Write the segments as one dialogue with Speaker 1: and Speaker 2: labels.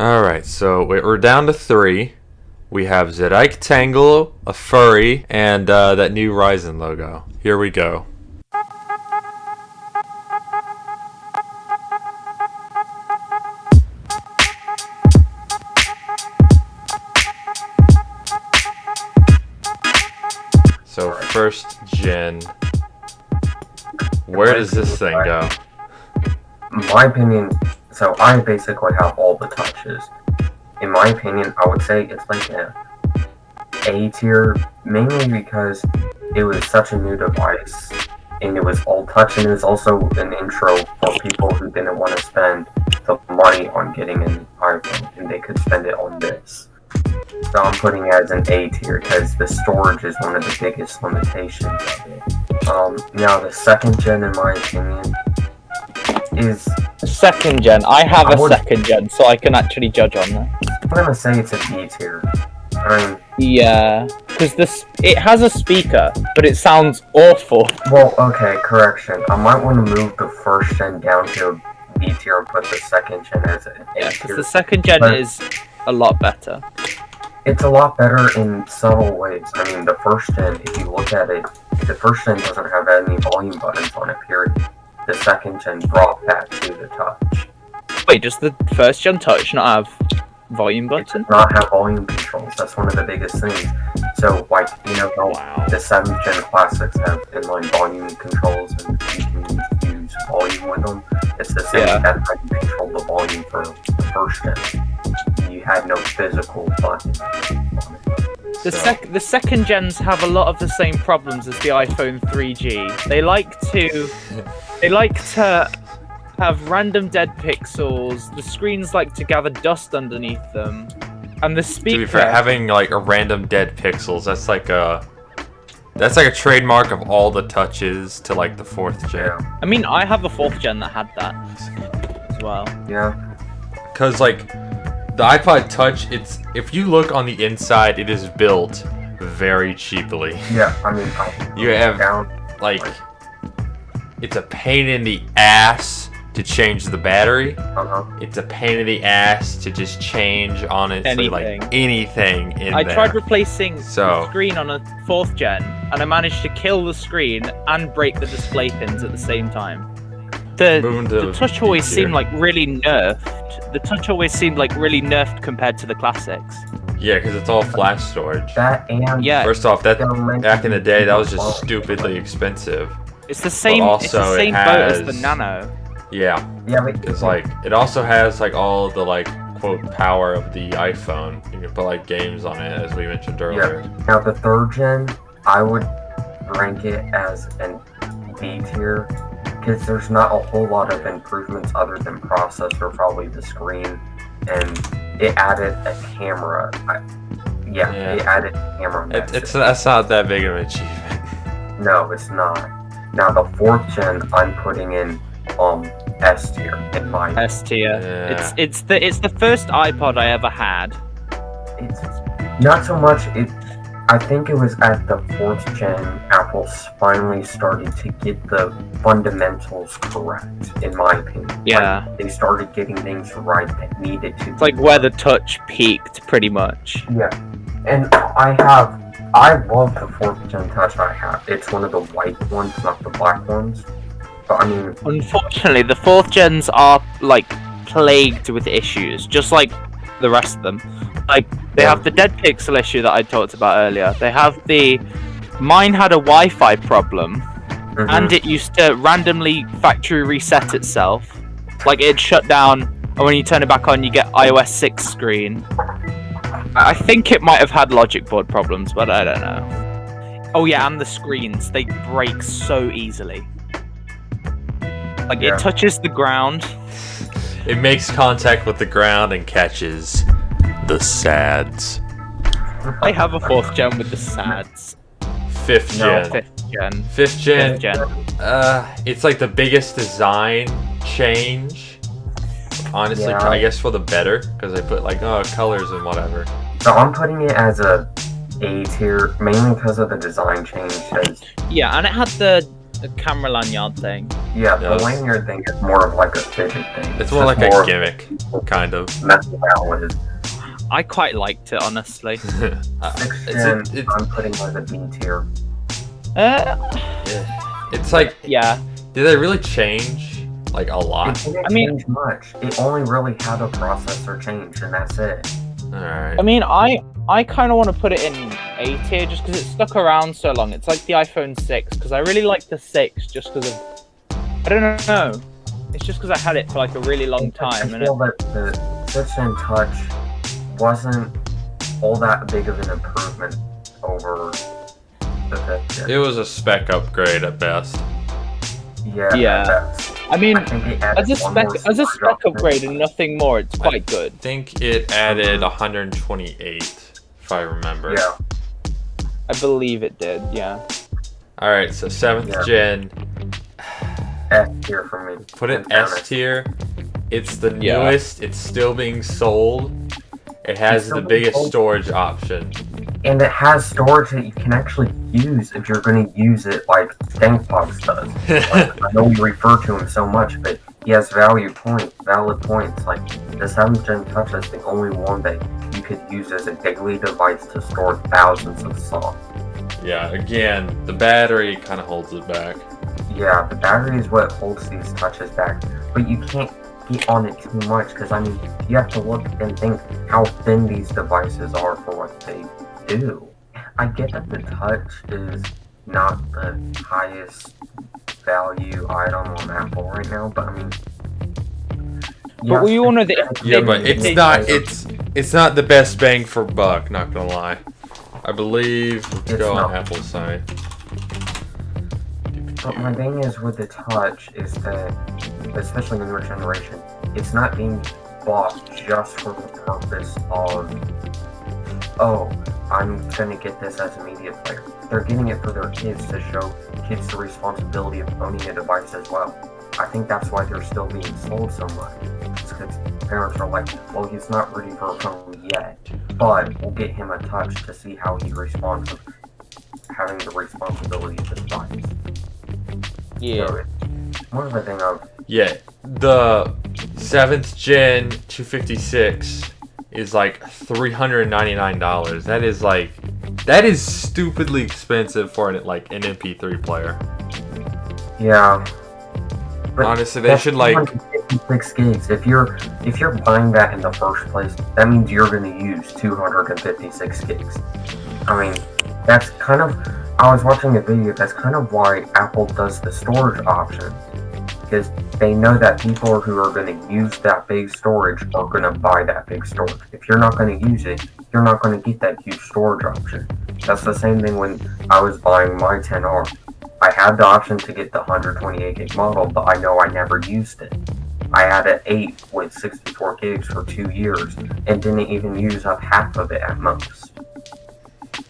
Speaker 1: Alright, so we're down to 3. We have Zrectangle, a furry, and that new Ryzen logo. Here we go. So first gen, where does this thing go?
Speaker 2: In my opinion, so I basically have all the touches. In my opinion, I would say it's like A tier, mainly because it was such a new device, and it was all touch, and it was also an intro for people who didn't want to spend the money on getting an iPhone, and they could spend it on this. So I'm putting it as an A tier, because the storage is one of the biggest limitations of it. Now the second gen, in my opinion, is...
Speaker 3: Second gen. I have a second gen, so I can actually judge on that.
Speaker 2: I'm gonna say it's a B tier. I mean...
Speaker 3: Yeah, because it has a speaker, but it sounds awful.
Speaker 2: Well, okay, correction. I might want to move the first gen down to a B tier and put the second gen as an A tier.
Speaker 3: Yeah, because the second gen is a lot better.
Speaker 2: It's a lot better in subtle ways. I mean, the first gen, if you look at it, the first gen doesn't have any volume buttons on it, period. The second gen brought that to the touch.
Speaker 3: Wait, does the first gen touch not have volume buttons?
Speaker 2: It does not have volume controls. That's one of the biggest things. So, like, you know how the 7th gen classics have inline volume controls and you can use volume with them? It's the same. That's how you control the volume for the first gen. You had no physical button on it.
Speaker 3: The second gens have a lot of the same problems as the iPhone 3G. They like to have random dead pixels. The screens like to gather dust underneath them, and the speaker.
Speaker 1: To be fair, having like a random dead pixels, that's like a trademark of all the touches to like the 4th gen.
Speaker 2: Yeah.
Speaker 3: I mean, I have a 4th gen that had that as well.
Speaker 2: Yeah.
Speaker 1: Because like the iPod Touch, if you look on the inside, it is built very cheaply.
Speaker 2: Yeah, I mean,
Speaker 1: you have like it's a pain in the ass to change the battery. It's a pain in the ass to just change honestly like anything in
Speaker 3: I
Speaker 1: there.
Speaker 3: tried replacing the screen on a 4th gen, and I managed to kill the screen and break the display pins at the same time. The touch always seemed like really nerfed. The touch always seemed like really nerfed compared to the classics.
Speaker 1: Yeah, because it's all flash storage.
Speaker 2: That and
Speaker 1: first off, that back in the day, that was just stupidly expensive.
Speaker 3: It's the same. It's the same boat as the Nano.
Speaker 1: Yeah.
Speaker 2: Yeah,
Speaker 1: because like it also has like all the like quote power of the iPhone. You can put like games on it, as we mentioned earlier.
Speaker 2: Yeah. Now the 3rd gen, I would rank it as an B tier. Because there's not a whole lot of improvements other than processor, probably the screen, and it added a camera. It added a camera.
Speaker 1: That's not that big of an achievement.
Speaker 2: No, it's not. Now the 4th gen, I'm putting in S tier in my
Speaker 3: S tier. Yeah. It's the first iPod I ever had.
Speaker 2: It's not so much I think it was at the 4th gen, Apple finally started to get the fundamentals correct, in my opinion.
Speaker 3: Yeah.
Speaker 2: Like, they started getting things right that needed to be.
Speaker 3: It's like where the touch peaked, pretty much.
Speaker 2: Yeah. And I love the 4th gen touch I have. It's one of the white ones, not the black ones. But I mean...
Speaker 3: Unfortunately, the 4th gens are, like, plagued with issues, just like the rest of them. Like, they have the dead pixel issue that I talked about earlier. They have mine had a Wi-Fi problem, and it used to randomly factory reset itself. Like, it'd shut down, and when you turn it back on, you get iOS 6 screen. I think it might have had logic board problems, but I don't know. Oh yeah, and the screens, they break so easily. Like, it touches the ground.
Speaker 1: It makes contact with the ground and catches the SADs.
Speaker 3: I have a 4th gen with the SADs.
Speaker 1: 5th gen.
Speaker 3: 5th gen.
Speaker 1: 5th gen.
Speaker 3: 5th gen.
Speaker 1: It's like the biggest design change. Honestly, I guess for the better, because they put like colors and whatever.
Speaker 2: So I'm putting it as a A tier, mainly because of the design change.
Speaker 3: Yeah, and it had the a camera lanyard thing.
Speaker 2: Yeah, the lanyard thing is more of like a fidget thing.
Speaker 1: It's more like a gimmick, kind of.
Speaker 2: Messing around with it.
Speaker 3: I quite liked it, honestly.
Speaker 2: 6th gen, I'm putting like a B tier.
Speaker 1: It's like,
Speaker 3: yeah.
Speaker 1: Did they really change like a lot?
Speaker 2: It didn't change much. It only really had a processor change, and that's it.
Speaker 1: Alright.
Speaker 3: I mean, I kind of want to put it in A tier just because it stuck around so long. It's like the iPhone 6, because I really like the 6 just because of... I don't know. It's just because I had it for like a really long time.
Speaker 2: I feel that the 6th gen Touch wasn't all that big of an improvement over the 5th gen.
Speaker 1: It was a spec upgrade at best.
Speaker 2: Yeah.
Speaker 3: I mean,
Speaker 2: I
Speaker 3: as a spec upgrade and nothing more, it's quite good.
Speaker 1: I think it added 128, if I remember.
Speaker 2: Yeah.
Speaker 3: I believe it did, yeah.
Speaker 1: Alright, so 7th gen.
Speaker 2: S tier for me.
Speaker 1: Put it S tier. It's the newest, it's still being sold. It has the biggest storage option.
Speaker 2: And it has storage that you can actually use if you're going to use it like Dankbox does. Like, I know we refer to him so much, but he has valid points. Like, the 7th gen Touch is the only one that you could use as a daily device to store thousands of songs.
Speaker 1: Yeah, again, the battery kind of holds it back.
Speaker 2: Yeah, the battery is what holds these touches back, but you can't get on it too much because, I mean, you have to look and think how thin these devices are for what they do. I get that the Touch is not the highest value item on Apple right now, but I mean...
Speaker 3: But we all know that...
Speaker 1: Yeah, but it's not the best bang for buck, not gonna lie. I believe, let's go on Apple's side.
Speaker 2: But my thing is with the Touch is that, especially in your generation, it's not being bought just for the purpose of, oh, I'm gonna get this as a media player. They're getting it for their kids to show kids the responsibility of owning a device as well. I think that's why they're still being sold so much. It's because parents are like, well, he's not ready for a phone yet, but we'll get him a Touch to see how he responds to having the responsibility of the device.
Speaker 3: Yeah.
Speaker 2: So it's more of a thing of...
Speaker 1: Yeah, the 7th gen 256 is like $399. That is stupidly expensive for an MP3 player.
Speaker 2: Yeah. But
Speaker 1: honestly, they should like
Speaker 2: 256 gigs. If you're buying that in the first place, that means you're going to use 256 gigs. I mean, that's kind of... I was watching a video, that's kind of why Apple does the storage option. Because they know that people who are going to use that big storage are going to buy that big storage. If you're not going to use it, you're not going to get that huge storage option. That's the same thing when I was buying my 10R. I had the option to get the 128 gig model, but I know I never used it. I had an 8 with 64 gigs for 2 years and didn't even use up half of it at most.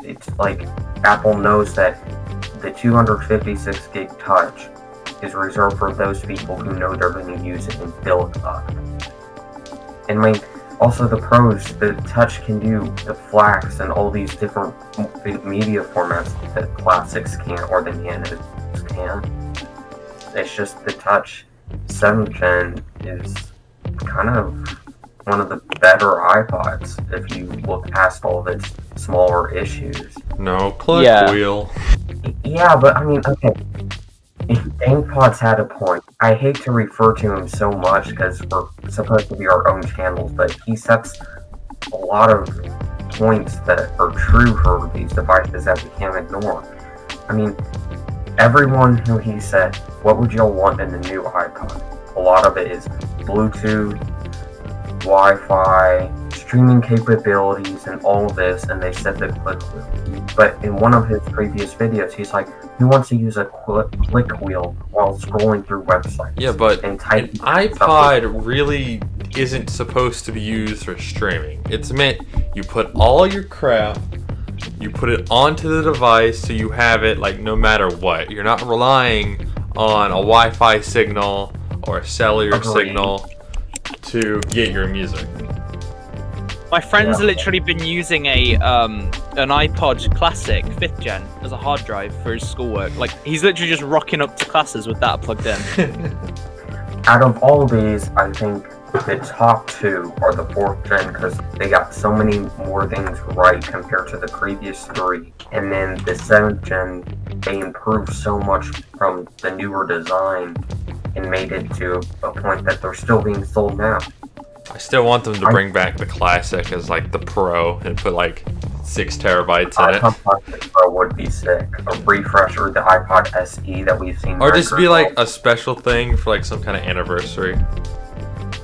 Speaker 2: It's like Apple knows that the 256 gig Touch is reserved for those people who know they're going to use it and fill it up. And like, also the pros, the Touch can do the FLACs and all these different media formats that classics can't or the Nanos can. It's just the Touch 7th gen is kind of one of the better iPods if you look past all of its smaller issues.
Speaker 1: No click wheel.
Speaker 2: Yeah, but I mean, okay. Dankpods had a point. I hate to refer to him so much because we're supposed to be our own channels, but he sets a lot of points that are true for these devices that we can't ignore. I mean, everyone who he said, what would y'all want in the new iPod? A lot of it is Bluetooth, Wi-Fi, streaming capabilities, and all of this, and they said the click wheel. But in one of his previous videos, he's like, who wants to use a click wheel while scrolling through websites?
Speaker 1: Yeah, but
Speaker 2: an
Speaker 1: iPod really isn't supposed to be used for streaming. It's meant you put all your crap, you put it onto the device so you have it like no matter what. You're not relying on a Wi-Fi signal or a cellular signal to get your music.
Speaker 3: My friend's literally been using an iPod Classic 5th gen as a hard drive for his schoolwork. Like, he's literally just rocking up to classes with that plugged in.
Speaker 2: Out of all these, I think the top 2 are the 4th gen because they got so many more things right compared to the previous 3. And then the 7th gen, they improved so much from the newer design and made it to a point that they're still being sold now.
Speaker 1: I still want them to bring back the Classic as like the Pro and put like 6 terabytes in it.
Speaker 2: iPod Classic Pro would be sick. A refresher, the iPod SE that we've seen.
Speaker 1: Or just be like a special thing for like some kind of anniversary.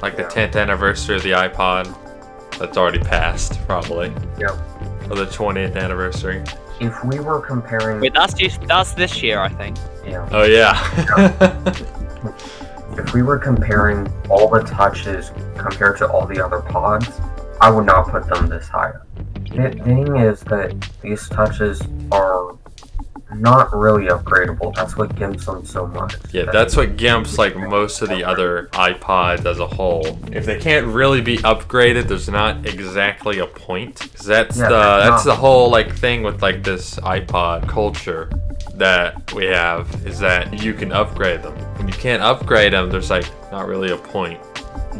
Speaker 1: Like the 10th anniversary of the iPod. That's already passed, probably.
Speaker 2: Yep.
Speaker 1: Or the 20th anniversary.
Speaker 2: If we were comparing...
Speaker 3: Wait, that's this year, I think.
Speaker 2: Yeah.
Speaker 1: Oh, yeah.
Speaker 2: If we were comparing all the touches compared to all the other pods, I would not put them this high. The thing is that these touches are not really upgradable. That's what gimps them so much.
Speaker 1: Yeah, that's what gimps like most of the other iPods as a whole. If they can't really be upgraded, there's not exactly a point. 'Cause that's the whole like thing with like this iPod culture that we have, is that you can upgrade them. When you can't upgrade them, there's like not really a point.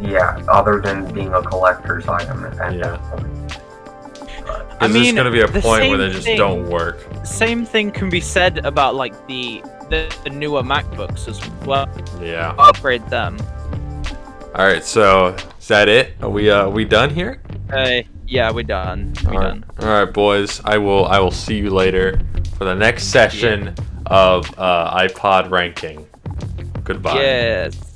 Speaker 2: Yeah, other than being a collector's item at that point.
Speaker 3: I mean,
Speaker 1: there's gonna be a point where they just don't work.
Speaker 3: Same thing can be said about like the newer MacBooks as well.
Speaker 1: Yeah.
Speaker 3: Upgrade them.
Speaker 1: All right, so is that it? Are we done here?
Speaker 3: Yeah, we're done. Done.
Speaker 1: All right, boys. I will see you later for the next session of iPod ranking. Goodbye.
Speaker 3: Yes.